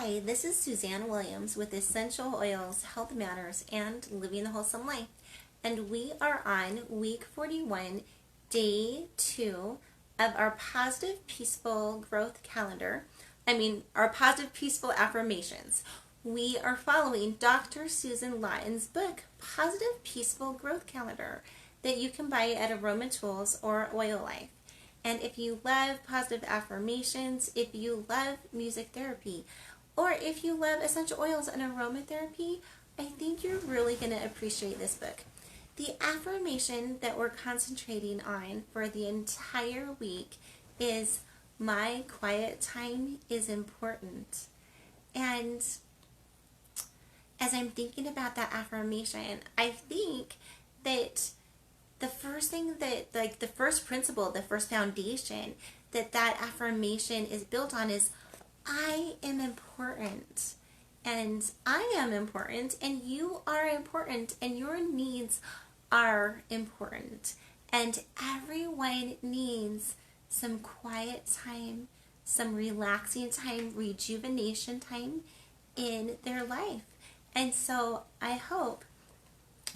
Hi, this is Suzanne Williams with Essential Oils, Health Matters, and Living the Wholesome Life. And we are on week 41, day 2 of our positive, peaceful growth calendar. Our positive, peaceful affirmations. We are following Dr. Susan Lawton's book, Positive, Peaceful Growth Calendar, that you can buy at Aroma Tools or Oil Life. And if you love positive affirmations, if you love music therapy, or if you love essential oils and aromatherapy, I think you're really going to appreciate this book. The affirmation that we're concentrating on for the entire week is my quiet time is important. And as I'm thinking about that affirmation, I think that the first thing that, like the first principle, the first foundation that affirmation is built on is I am important. And I am important, and you are important, and your needs are important. And everyone needs some quiet time, some relaxing time, rejuvenation time in their life. And so I hope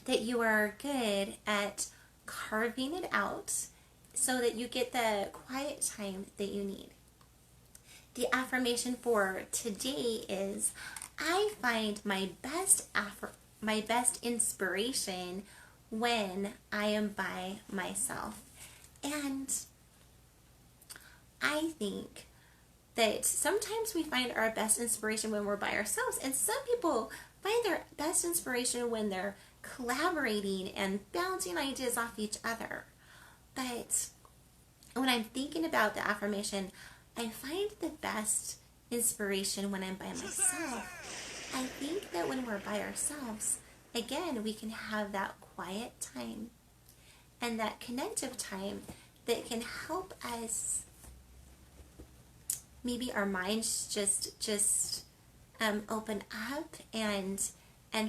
that you are good at carving it out so that you get the quiet time that you need. The affirmation for today is I find my best inspiration when I am by myself. And I think that sometimes we find our best inspiration when we're by ourselves, and some people find their best inspiration when they're collaborating and bouncing ideas off each other. But when I'm thinking about the affirmation, I find the best inspiration when I'm by myself. I think that when we're by ourselves, again, we can have that quiet time and that connective time that can help us. Maybe our minds just open up and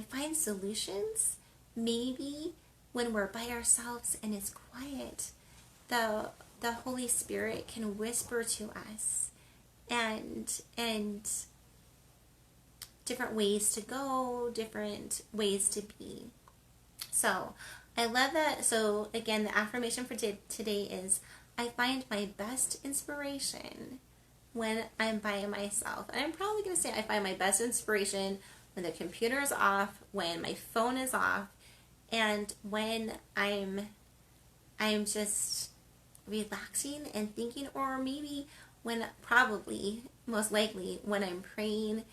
find solutions. Maybe when we're by ourselves and it's quiet, the Holy Spirit can whisper to us and different ways to go, different ways to be. So I love that. So again, the affirmation for today is I find my best inspiration when I'm by myself. And I'm probably going to say I find my best inspiration when the computer is off, when my phone is off, and when I'm just relaxing and thinking, or maybe when, probably most likely when I'm praying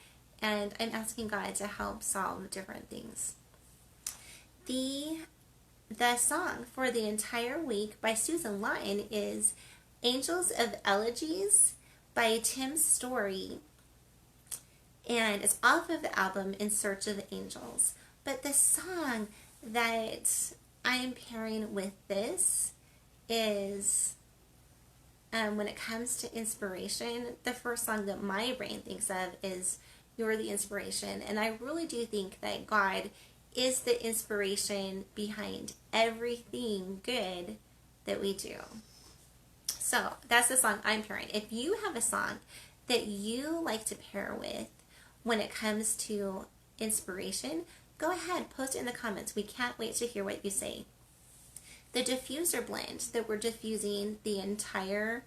and I'm asking God to help solve different things. The song for the entire week by Susan Lawton is Angels of Elegies by Tim Story, and it's off of the album In Search of Angels. But the song that I am pairing with this is, when it comes to inspiration, the first song that my brain thinks of is You're the Inspiration. And I really do think that God is the inspiration behind everything good that we do. So that's the song I'm pairing. If you have a song that you like to pair with when it comes to inspiration, go ahead, post it in the comments. We can't wait to hear what you say. The diffuser blend that we're diffusing the entire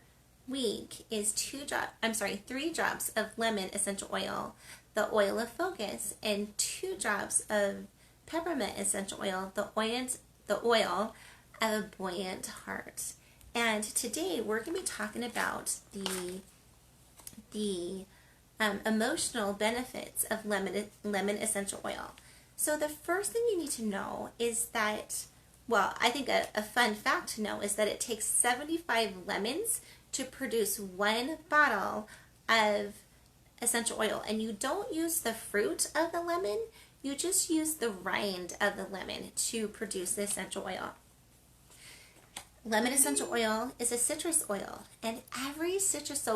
week is 3 drops of lemon essential oil, the oil of focus, and 2 drops of peppermint essential oil, the oil of a buoyant heart. And today we're going to be talking about the emotional benefits of lemon essential oil. So the first thing you need to know is that, well, I think a fun fact to know is that it takes 75 lemons to produce 1 bottle of essential oil. And you don't use the fruit of the lemon, you just use the rind of the lemon to produce the essential oil. Lemon essential oil is a citrus oil, and every citrus,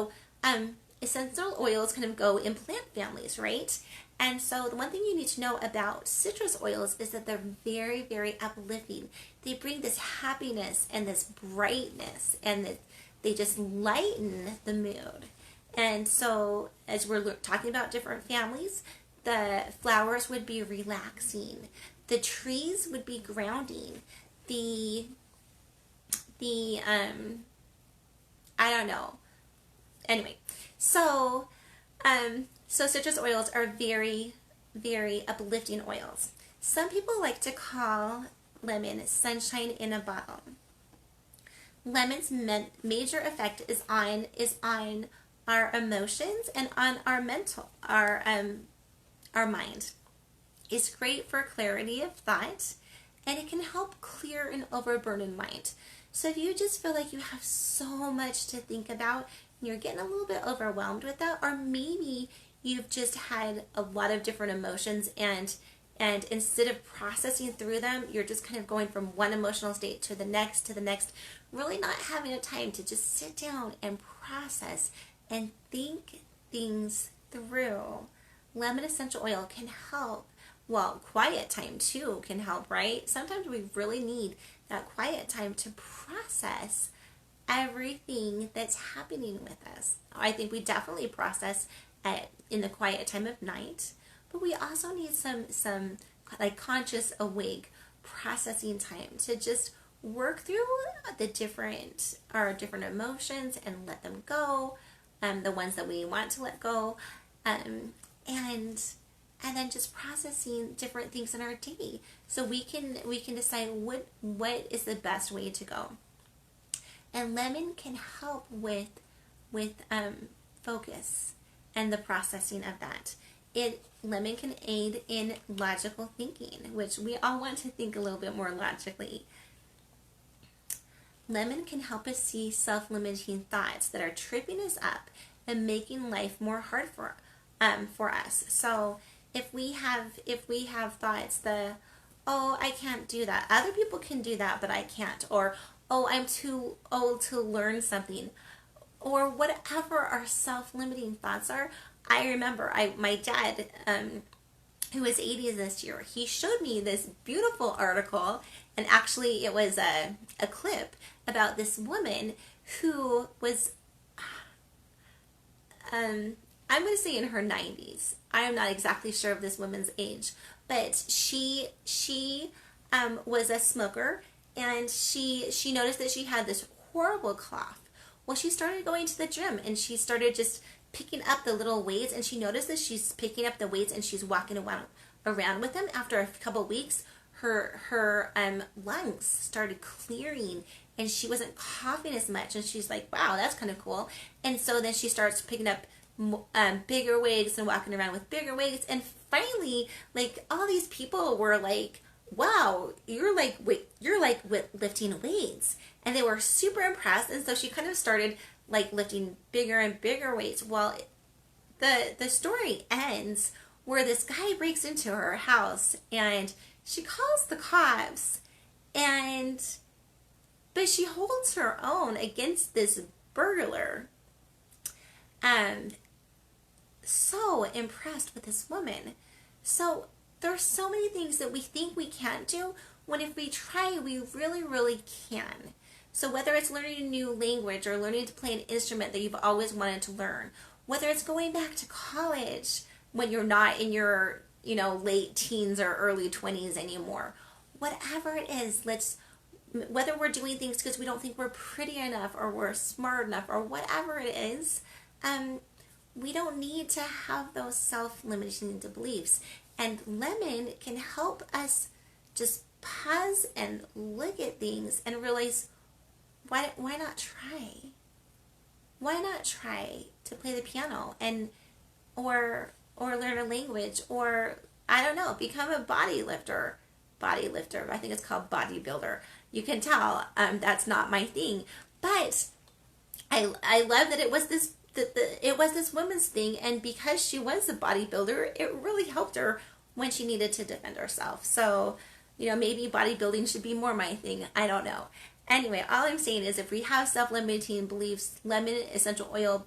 essential oils kind of go in plant families, right? And so the one thing you need to know about citrus oils is that they're very, very uplifting. They bring this happiness and this brightness, and they just lighten the mood. And so, as we're talking about different families, the flowers would be relaxing, the trees would be grounding, the I don't know. Anyway, so so citrus oils are very, very uplifting oils. Some people like to call lemon sunshine in a bottle. Lemon's major effect is on our emotions and on our mind. It's great for clarity of thought, and it can help clear an overburdened mind. So if you just feel like you have so much to think about and you're getting a little bit overwhelmed with that, or maybe you've just had a lot of different emotions, and instead of processing through them, you're just kind of going from one emotional state to the next, really not having a time to just sit down and process and think things through. Lemon essential oil can help. Well, quiet time too can help, right? Sometimes we really need that quiet time to process everything that's happening with us. I think we definitely process in the quiet time of night, but we also need some like conscious, awake processing time to just work through our different emotions and let them go, the ones that we want to let go, and then just processing different things in our day, so we can decide what is the best way to go. And lemon can help with focus and the processing of that. Lemon can aid in logical thinking, which we all want to think a little bit more logically. Lemon can help us see self-limiting thoughts that are tripping us up and making life more hard for us. So if we have thoughts that, oh, I can't do that, other people can do that but I can't, or oh, I'm too old to learn something, or whatever our self-limiting thoughts are. I remember my dad, who is 80 this year, he showed me this beautiful article, and actually it was a clip about this woman who was, I'm going to say in her 90s. I am not exactly sure of this woman's age, but she was a smoker, and she noticed that she had this horrible cough. Well, she started going to the gym, and she started just picking up the little weights, and she noticed that she's picking up the weights and she's walking around with them. After a couple of weeks, her lungs started clearing, and she wasn't coughing as much, and she's like, wow, that's kind of cool. And so then she starts picking up bigger weights and walking around with bigger weights, and finally, like, all these people were like, wow, you're like lifting weights, and they were super impressed. And so she kind of started like lifting bigger and bigger weights. Well, the story ends where this guy breaks into her house, and she calls the cops, but she holds her own against this burglar. So impressed with this woman. So there's so many things that we think we can't do, when if we try, we really, really can. So whether it's learning a new language or learning to play an instrument that you've always wanted to learn, whether it's going back to college when you're not in your, late teens or early 20s anymore, whatever it is, whether we're doing things because we don't think we're pretty enough or we're smart enough or whatever it is, we don't need to have those self-limiting beliefs. And lemon can help us just pause and look at things and realize, why not try? Why not try to play the piano or learn a language, or I don't know, become a body lifter. I think it's called bodybuilder. You can tell that's not my thing, but I love that it was this woman's thing, and because she was a bodybuilder, it really helped her when she needed to defend herself. So, maybe bodybuilding should be more my thing. I don't know. Anyway, all I'm saying is, if we have self-limiting beliefs, lemon essential oil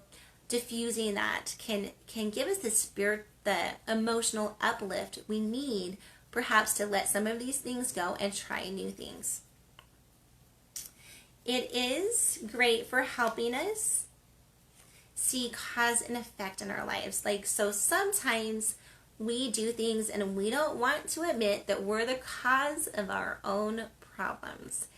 diffusing that can give us the emotional uplift we need, perhaps, to let some of these things go and try new things. It is great for helping us see cause and effect in our lives. Like, so sometimes we do things and we don't want to admit that we're the cause of our own problems.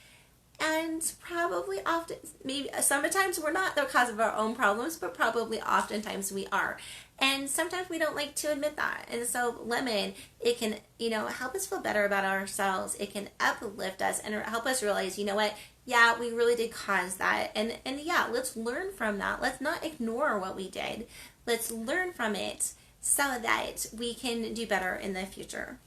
And probably often, maybe sometimes we're not the cause of our own problems, but probably oftentimes we are. And sometimes we don't like to admit that. And so lemon, it can, help us feel better about ourselves. It can uplift us and help us realize, you know what? Yeah, we really did cause that. And yeah, let's learn from that. Let's not ignore what we did. Let's learn from it so that we can do better in the future.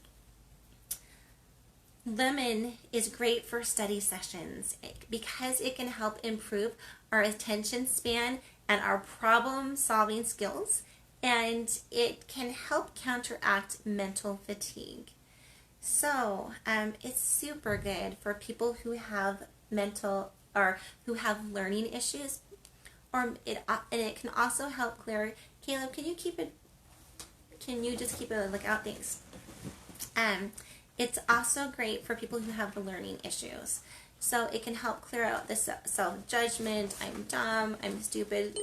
Lemon is great for study sessions because it can help improve our attention span and our problem solving skills, and it can help counteract mental fatigue. So it's super good for people who have mental or who have learning issues, and it can also help clear. Caleb, can you keep it? Can you just keep a lookout? Thanks. It's also great for people who have learning issues. So it can help clear out the self-judgment, I'm dumb, I'm stupid,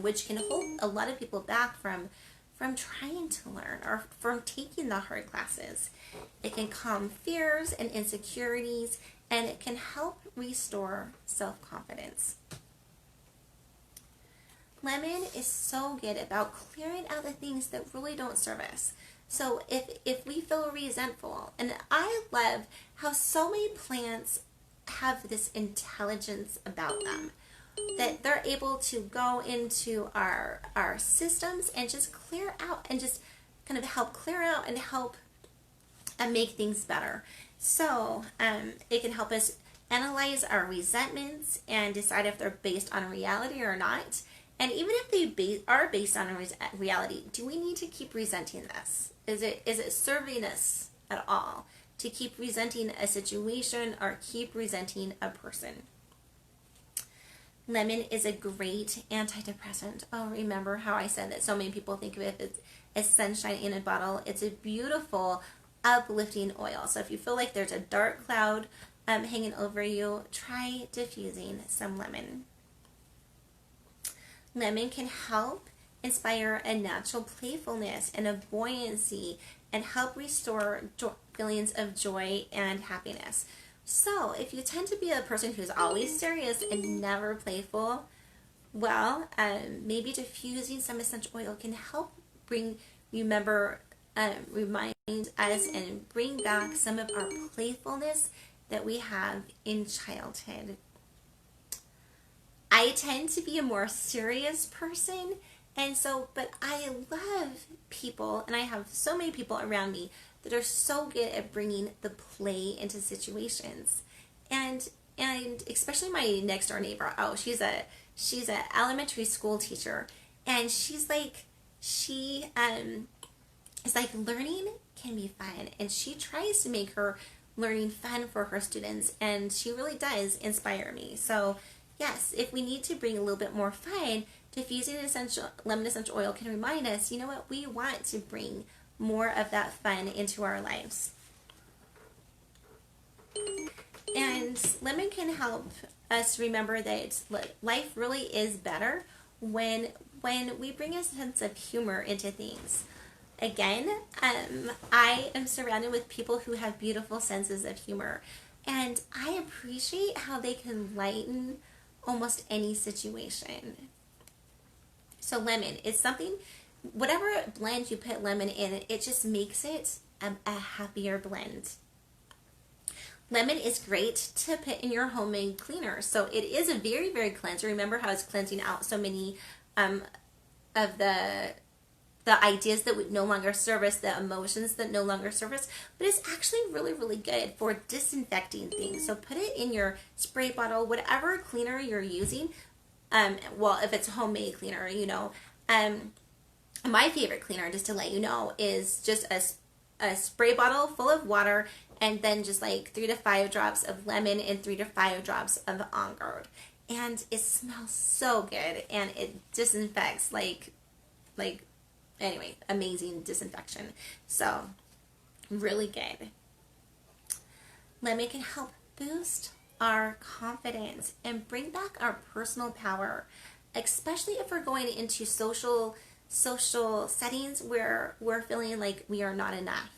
which can hold a lot of people back from trying to learn or from taking the hard classes. It can calm fears and insecurities, and it can help restore self-confidence. Lemon is so good about clearing out the things that really don't serve us. So if we feel resentful, and I love how so many plants have this intelligence about them, that they're able to go into our systems and just clear out and just kind of help clear out and help make things better. So it can help us analyze our resentments and decide if they're based on reality or not. And even if they are based on a reality, do we need to keep resenting this? Is it serving us at all to keep resenting a situation or keep resenting a person? Lemon is a great antidepressant. Oh, remember how I said that so many people think of it as sunshine in a bottle. It's a beautiful, uplifting oil. So if you feel like there's a dark cloud hanging over you, try diffusing some lemon. Lemon can help inspire a natural playfulness and a buoyancy and help restore feelings of joy and happiness. So if you tend to be a person who's always serious and never playful, well, maybe diffusing some essential oil can help remind us and bring back some of our playfulness that we have in childhood. I tend to be a more serious person, but I love people, and I have so many people around me that are so good at bringing the play into situations. And especially my next door neighbor. Oh, she's a elementary school teacher, and she's like, it's like learning can be fun, and she tries to make her learning fun for her students, and she really does inspire me. So yes, if we need to bring a little bit more fun, diffusing lemon essential oil can remind us, you know what, we want to bring more of that fun into our lives. And lemon can help us remember that life really is better when we bring a sense of humor into things. Again, I am surrounded with people who have beautiful senses of humor, and I appreciate how they can lighten almost any situation. So lemon is something, whatever blend you put lemon in, it just makes it a happier blend. Lemon is great to put in your homemade cleaner. So it is a very, very cleanser. Remember how it's cleansing out so many of the ideas that would no longer serve us, the emotions that no longer serve us, but it's actually really, really good for disinfecting things. So put it in your spray bottle, whatever cleaner you're using. Well, if it's homemade cleaner, my favorite cleaner, just to let you know, is just a spray bottle full of water, and then just like 3 to 5 drops of lemon and 3 to 5 drops of On Guard. And it smells so good, and it disinfects anyway, amazing disinfection. So, really good. Lemon can help boost our confidence and bring back our personal power. especially if we're going into social settings where we're feeling like we are not enough,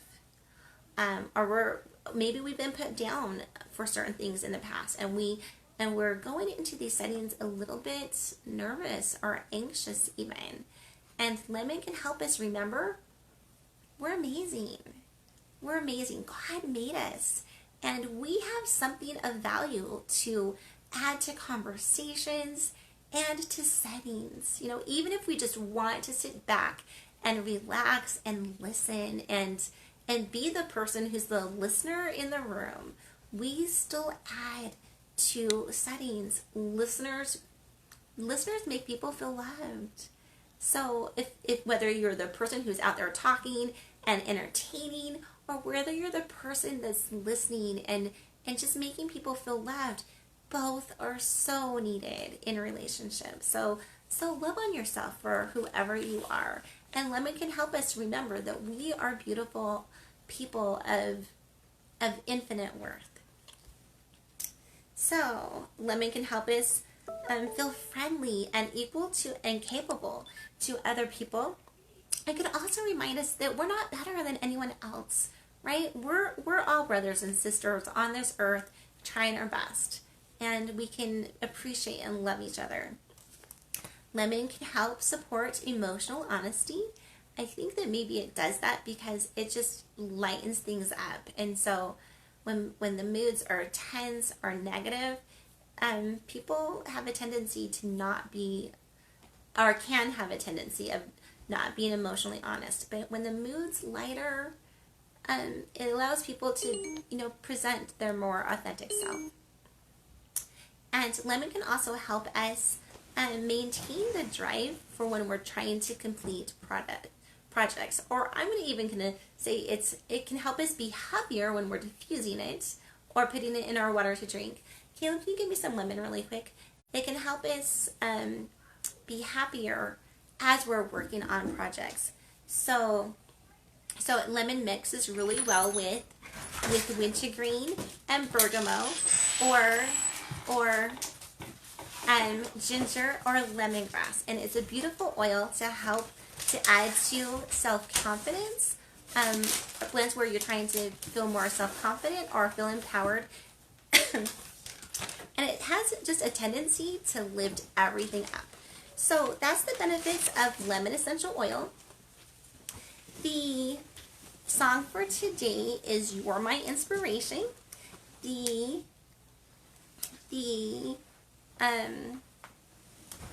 or maybe we've been put down for certain things in the past, and we're going into these settings a little bit nervous or anxious even. And lemon can help us remember we're amazing. We're amazing. God made us. And we have something of value to add to conversations and to settings. Even if we just want to sit back and relax and listen and be the person who's the listener in the room, we still add to settings. Listeners make people feel loved. So if whether you're the person who's out there talking and entertaining, or whether you're the person that's listening and just making people feel loved, both are so needed in relationships. So love on yourself for whoever you are. And lemon can help us remember that we are beautiful people of infinite worth. So lemon can help us feel friendly and equal to and capable to other people. It could also remind us that we're not better than anyone else, right? We're all brothers and sisters on this earth trying our best, and we can appreciate and love each other. Lemon can help support emotional honesty. I think that maybe it does that because it just lightens things up. And so when the moods are tense or negative, people have a tendency to not be, or can have a tendency of not being emotionally honest. But when the mood's lighter, it allows people to, present their more authentic self. And lemon can also help us maintain the drive for when we're trying to complete projects. Or I'm even going to say it can help us be happier when we're diffusing it or putting it in our water to drink. Caleb, can you give me some lemon really quick? It can help us be happier as we're working on projects. So lemon mixes really well with wintergreen and bergamot, or ginger or lemongrass, and it's a beautiful oil to help to add to self-confidence. Blends where you're trying to feel more self-confident or feel empowered. And it has just a tendency to lift everything up. So that's the benefits of lemon essential oil. The song for today is You're My Inspiration. The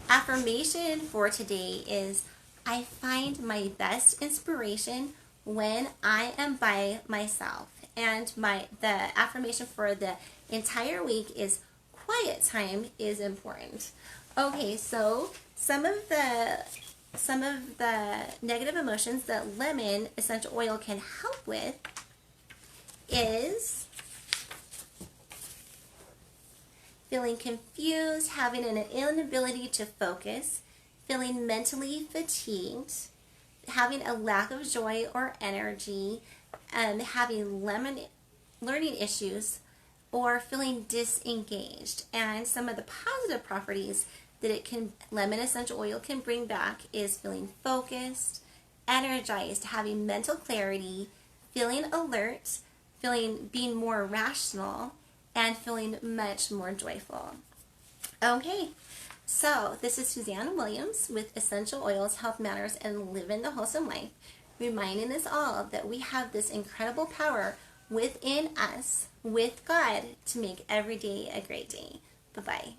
affirmation for today is, I find my best inspiration when I am by myself. And the affirmation for the entire week is, quiet time is important. Okay, so some of the negative emotions that lemon essential oil can help with is feeling confused, having an inability to focus, feeling mentally fatigued, having a lack of joy or energy, having learning issues, or feeling disengaged. And some of the positive properties that lemon essential oil can bring back is feeling focused, energized, having mental clarity, feeling alert, being more rational, and feeling much more joyful. Okay, so this is Suzanne Williams with Essential Oils, Health Matters, and Living the Wholesome Life, reminding us all that we have this incredible power within us, with God, to make every day a great day. Bye-bye.